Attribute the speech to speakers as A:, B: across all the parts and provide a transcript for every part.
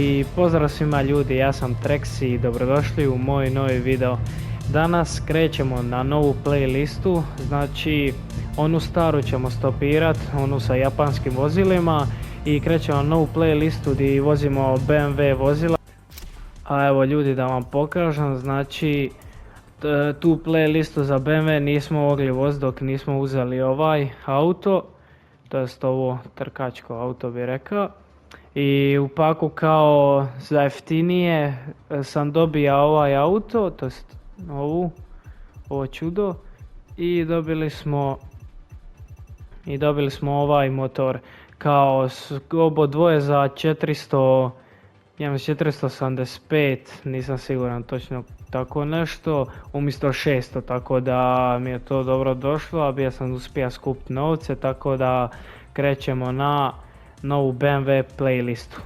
A: I pozdrav svima ljudi, ja sam Treksi i dobrodošli u moj novi video. Danas krećemo na novu playlistu, znači onu staru ćemo stopirat, onu sa japanskim vozilima i krećemo na novu playlistu gdje vozimo BMW vozila. A evo ljudi da vam pokažem, znači tu playlistu za BMW nismo mogli voziti dok nismo uzeli ovaj auto, to jest ovo trkačko auto bi rekao. I u paku kao za jeftinije sam dobio ovaj auto, to jest ovo čudo i dobili smo ovaj motor kao obo dvoje za 400, ja mislim 475, nisam siguran točno tako nešto, umjesto 600, tako da mi je to dobro došlo, a bio sam uspio skupiti novce, tako da krećemo na novu BMW playlistu.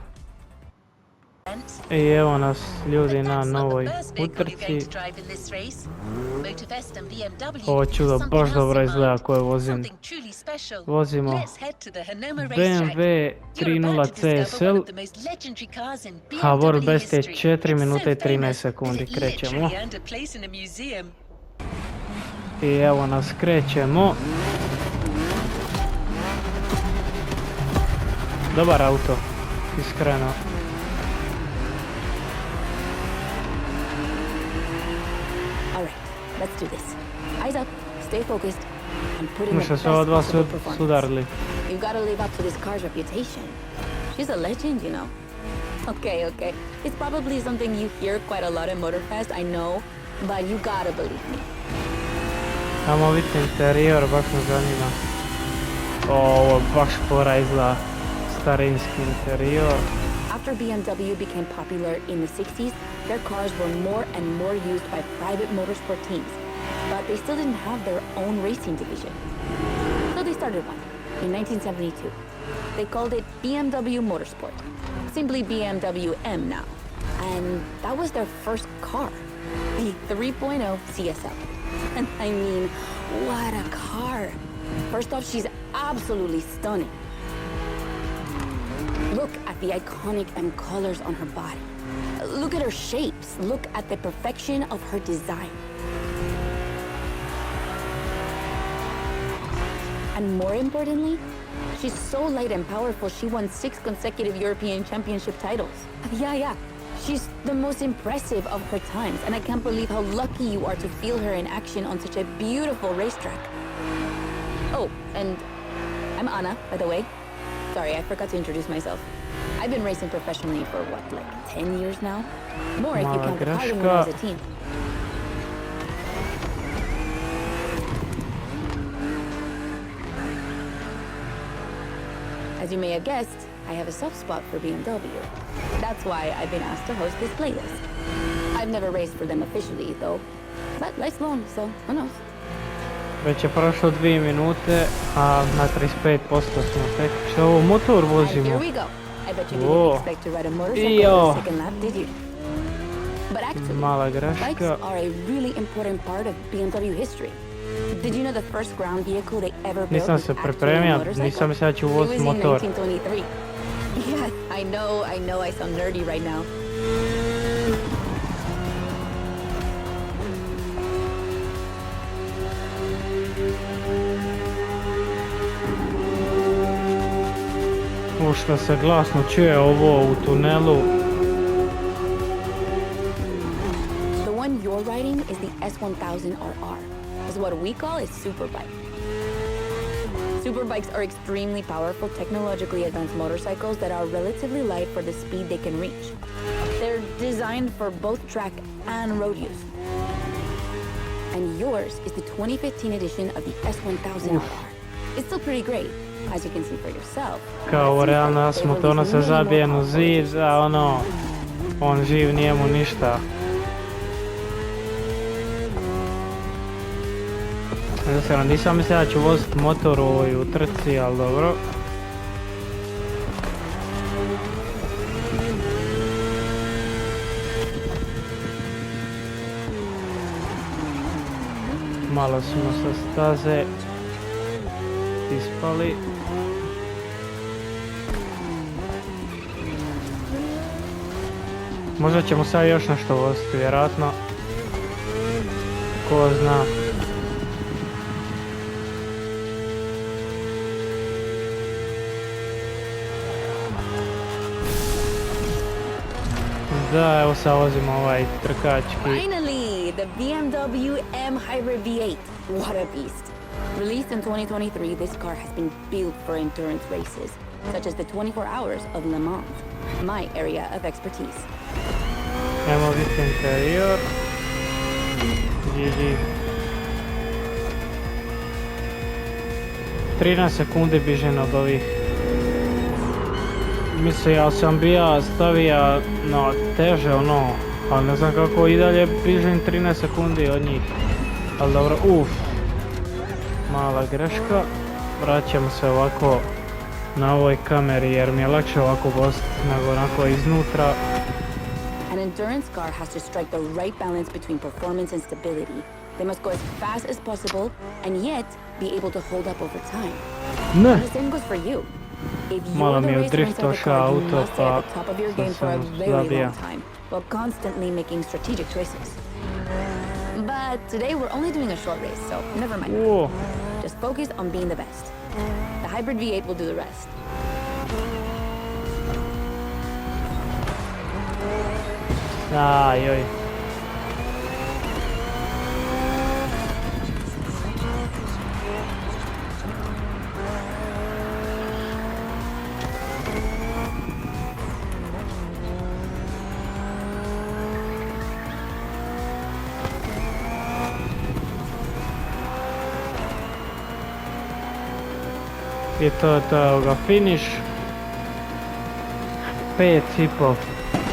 A: I evo nas ljudi na novoj utrci. Ovo čudo baš dobro izgleda koje vozim. Vozimo BMW 30 CSL Havor Best 4 minute i 13 sekundi. Krećemo. I evo nas krećemo. Dobar auto, iskreno.
B: Let's do this. Eyes up, stay focused, and put in the best possible performance. You've got to live up to this car's reputation. She's a legend, you know. Okay. It's probably something you hear quite a lot in Motorfest, I know, but you gotta believe me.
A: Ajmo vidjeti interior, baš me zanima. Ovo baš pora izgleda, starinski interior.
B: After BMW became popular in the 60s, their cars were more and more used by private motorsport teams, but they still didn't have their own racing division. So they started one in 1972. They called it BMW Motorsport, simply BMW M now. And that was their first car, the 3.0 CSL. And I mean, what a car! First off, she's absolutely stunning. Look at the iconic M colors on her body. Look at her shapes. Look at the perfection of her design. And more importantly, she's so light and powerful, she won 6 consecutive European Championship titles. Yeah. She's the most impressive of her times, and I can't believe how lucky you are to feel her in action on such a beautiful racetrack. Oh, and I'm Anna, by the way. Sorry, I forgot to introduce myself. I've been racing professionally for what, like 10 years now? More if you count the piloting when I was a teen. As you may have guessed, I have a soft spot for BMW. That's why I've been asked to host this playlist. I've never raced for them officially, though. But life's long, so who knows?
A: Već je prošlo 2 minute, a na 35% smo tek. Što ovo motor vozimo?
B: Here we go. I bet you didn't expect to ride a motorcycle on the second lap, did you? But actually,
A: mala greška.
B: bikes are a really important part of BMW history. Did you know the first ground vehicle they ever built
A: Nisam
B: was
A: se
B: actually a
A: pripremio,
B: motorcycle?
A: nisam mislio da ću voziti motor.
B: It was in 1923. Yeah, I know I sound nerdy right now.
A: Što se glasno čuje ovo u tunelu.
B: The one you're riding is the S1000RR. It's what we call a superbike. Superbikes are extremely powerful, technologically advanced motorcycles that are relatively light for the speed they can reach. They're designed for both track and road use. And yours is the 2015 edition of the S1000RR. It's still pretty great, as you can see for yourself.
A: Kao realno s motorno se zabijen u zid, a on živ nije mu ništa. Nisam mislio da ću voziti motor u ovoj utrci, ali dobro. Malo smo sa staze ispali. Možda ćemo sad još nešto voziti, vjerojatno. Ko zna. Da, evo sad vozimo ovaj trkački.
B: Finally, the BMW M Hybrid V8. What a beast. Released in 2023, this car has been built for endurance races, such as the 24 Hours of Le Mans, my area of expertise.
A: Ajmo vidjeti interior. GG. 13 sekundi bižen od ovih. Mislim, ja sam bija stavija na teže ono, ali ne znam kako i dalje bižem 13 sekundi od njih. Ali dobro, mala greška. Vraćam se ovako na ovoj kameri jer mi je lakše ovako voziti nego onako iznutra.
B: An endurance car has to strike the right balance between performance and stability. They must go as fast as possible and yet be able to hold up over time.
A: Ne!
B: And the same goes for you. If
A: Malo
B: you're
A: mi
B: the
A: je
B: racer inside the
A: driftoša
B: car, you
A: auto,
B: must stay
A: pa
B: at the top of your game for a
A: sam
B: very
A: slabija.
B: long time, while constantly making strategic choices. But today we're only doing a short race, so never mind. Just focus on being the best. The Hybrid V8 will do the rest.
A: Ajoj. I to je ga finish. 5,5.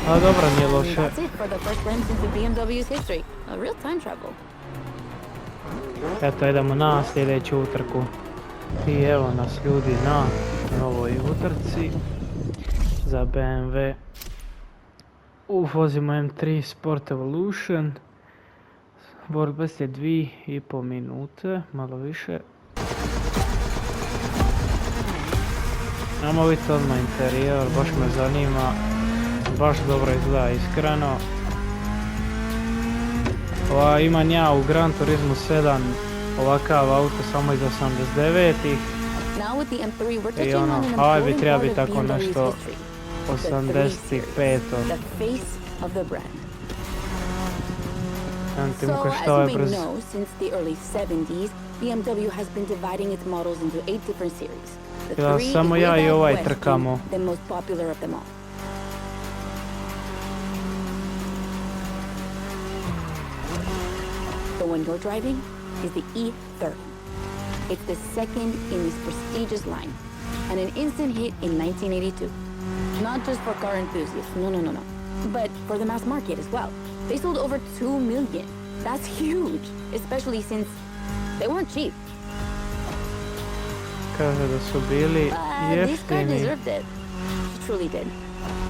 A: A dobro, nije
B: And
A: loše.
B: that's it for the first glimpse into BMW's history. A real time travel.
A: Eto, idemo na sljedeću utrku. I evo nas ljudi na novoj utrci za BMW. Vozimo M3 Sport Evolution. World je 2,5 minute, malo više. Ajmo vidjeti odmah interior, baš me zanima. Baš dobro izgleda, iskreno. Imam ja u Gran Turismo 7 ovakav auto samo iz 89-ih.
B: Now with the M3, we're
A: I
B: touching
A: ono,
B: on an
A: ovaj bi
B: important
A: treba
B: part
A: biti
B: of
A: tako
B: BMW's
A: nešto
B: history. The
A: 85.
B: the face of the brand.
A: Antim
B: So,
A: ko
B: as
A: što
B: you
A: je
B: may
A: brz.
B: know, since the early 70s, BMW has been dividing its models into 8 different series. The
A: Ja,
B: three
A: samo
B: way
A: ja i
B: back
A: ovaj
B: west
A: trkamo.
B: being the most popular of them all. The one you're driving is the E30. It's the second in this prestigious line, and an instant hit in 1982. Not just for car enthusiasts, no, but for the mass market as well. They sold over 2 million. That's huge, especially since they weren't cheap.
A: Kaže da su bili
B: This car
A: jeftini.
B: deserved it. It truly did.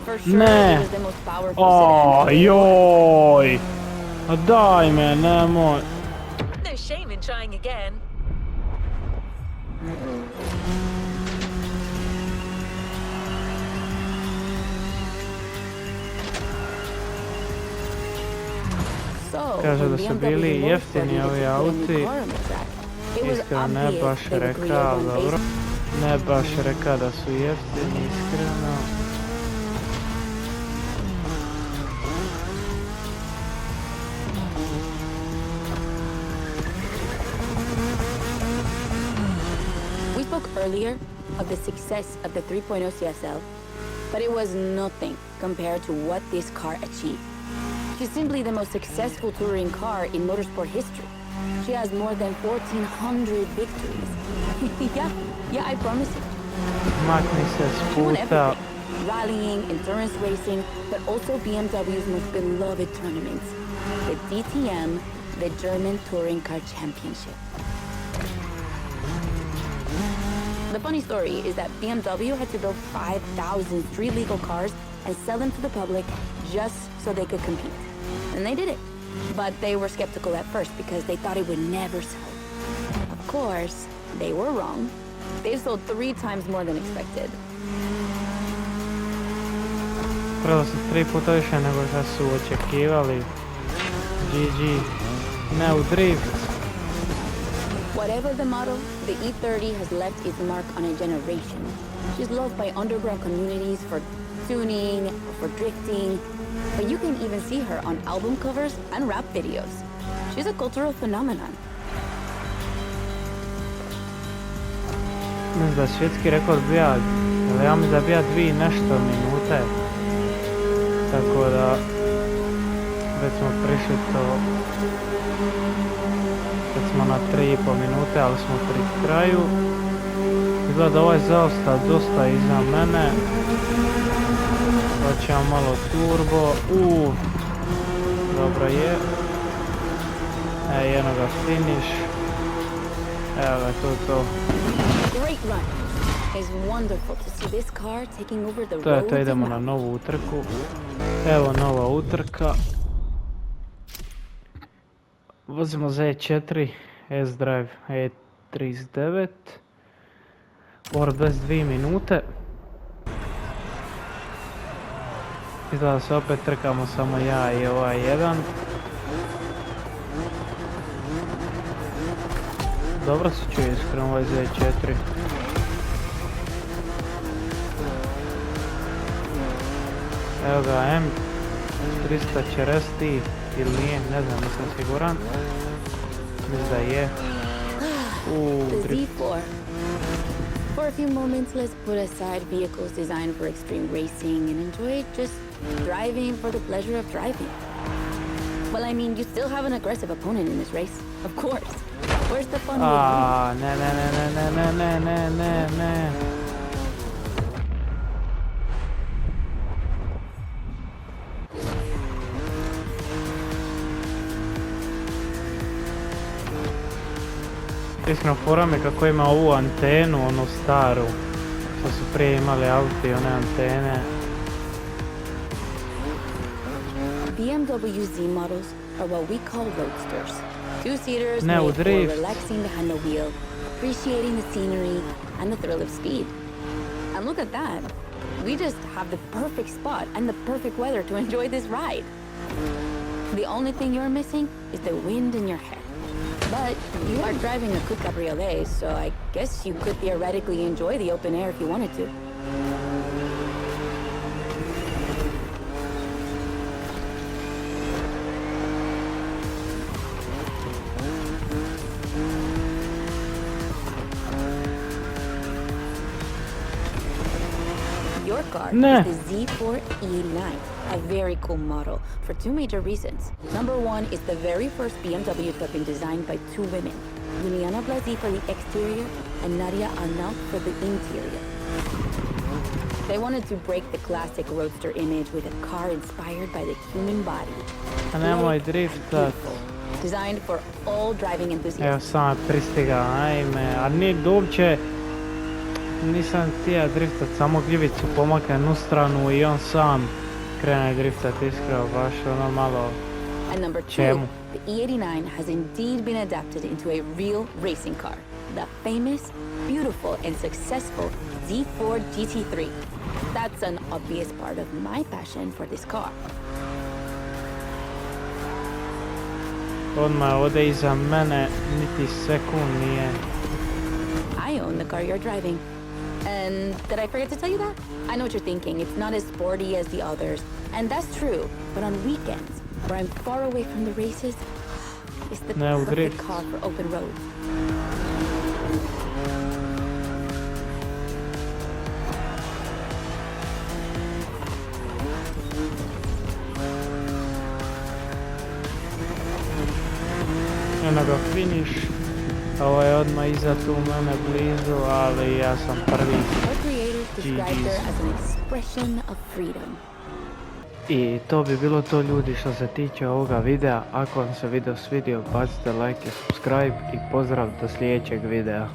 B: For sure,
A: Ne.
B: it was the most powerful
A: O,
B: sedan.
A: joj! A daj me, nemoj.
C: No shame in trying again.
B: So,
A: Kaže
B: when
A: da su
B: BMW
A: bili
B: Motorsport
A: jeftini
B: needed to
A: ovi
B: put a new
A: auti.
B: car on the track, it was
A: Iskreno ne
B: obvious
A: baš
B: they would create
A: reka,
B: one
A: dobro.
B: based
A: Ne baš reka da su jeftini, iskreno.
B: We spoke earlier of the success of the 3.0 CSL, but it was nothing compared to what this car achieved. She's simply the most successful touring car in motorsport history. She has more than 1,400 victories. yeah, I promise you.
A: Makni se
B: She won
A: sputa.
B: everything. Rallying, endurance racing, but also BMW's most beloved tournaments. The DTM, the German Touring Car Championship. The funny story is that BMW had to build 5,000 street legal cars and sell them to the public just so they could compete. And they did it. But they were skeptical at first because they thought it would never sell. Of course, they were wrong. They've sold 3 times more than expected.
A: Predao su 3 puta više nego što su očekivali. GG. Ne u drift.
B: Whatever the model, the E30 has left its mark on a generation. She's loved by underground communities for tuning, for drifting, but you can even see her on album covers and rap videos. She's a cultural phenomenon.
A: Mislim da svjetski rekord bija, ali ja mislim da bija 2 i nešto minute. Tako da, već smo prišli to, već smo na 3,5 minute, ali smo pri kraju. Izgleda da ovaj zaosta dosta iza mene. Pa ćemo malo turbo. Dobro je. Jedno ga finish. Evo ga, to.
B: Great run. It's wonderful to see this car taking over the
A: To je
B: roads
A: to, idemo
B: and
A: na
B: mountains.
A: novu utrku. Evo nova utrka. Vozimo za E4, S-Drive E39. Or bez 2 minute. Izgleda da se opet trkamo samo ja i ovaj jedan. Dobro se čuje iskreno ovaj za E4. Evo ga, M300 će resti ili nije, ne znam, nisam siguran. Mislim da je.
B: The
A: Drift.
B: Z4. For a few moments, let's put aside vehicles designed for extreme racing and enjoy just driving for the pleasure of driving. Well, I mean, you still have an aggressive opponent in this race, of course. Where's the fun with you?
A: Ne. Iskreno fora mi kako ima ovu antenu, onu staru, što su prije imali auti, one antene.
B: BMW Z models are what we call roadsters. Two-seaters
A: Now
B: made for
A: drift.
B: relaxing behind the wheel, appreciating the scenery and the thrill of speed. And look at that. We just have the perfect spot and the perfect weather to enjoy this ride. The only thing you're missing is the wind in your head. But you are driving a coupe cabriolet, so I guess you could theoretically enjoy the open air if you wanted to. Your car
A: Nah.
B: is the Z4 E89, a very cool model for two major reasons. Number one is the very first BMW to have been designed by two women, Juliana Blasi for the exterior and Nadia Arnault for the interior. They wanted to break the classic roadster image with a car inspired by the human body.
A: A nemoj
B: Light and
A: driftat.
B: beautiful, designed for all driving
A: Evo
B: enthusiasts.
A: sam je pristigao, ajme, a nije uopće, nisam htio driftat, samo gljivicu pomaknem u stranu i on sam krene driftat, iskreno, baš ono malo.
B: And number two,
A: Čemu?
B: the E89 has indeed been adapted into a real racing car, the famous, beautiful, and successful Z4 GT3. That's an obvious part of my passion for this car.
A: Odmah ode iza mene, niti sekund nije.
B: I own the car you're driving. And did I forget to tell you that? I know what you're thinking. It's not as sporty as the others. And that's true. But on weekends, where I'm far away from the races, it's the
A: No,
B: perfect
A: drift.
B: car for open roads.
A: Eno ga finish, ovo je odmah iza tu mene blizu, ali ja sam prvi.
B: Our creators described her
A: GG's.
B: as an expression of freedom.
A: I to bi bilo to ljudi što se tiče ovoga videa. Ako vam se video svidio, bacite like i subscribe i pozdrav do sljedećeg videa.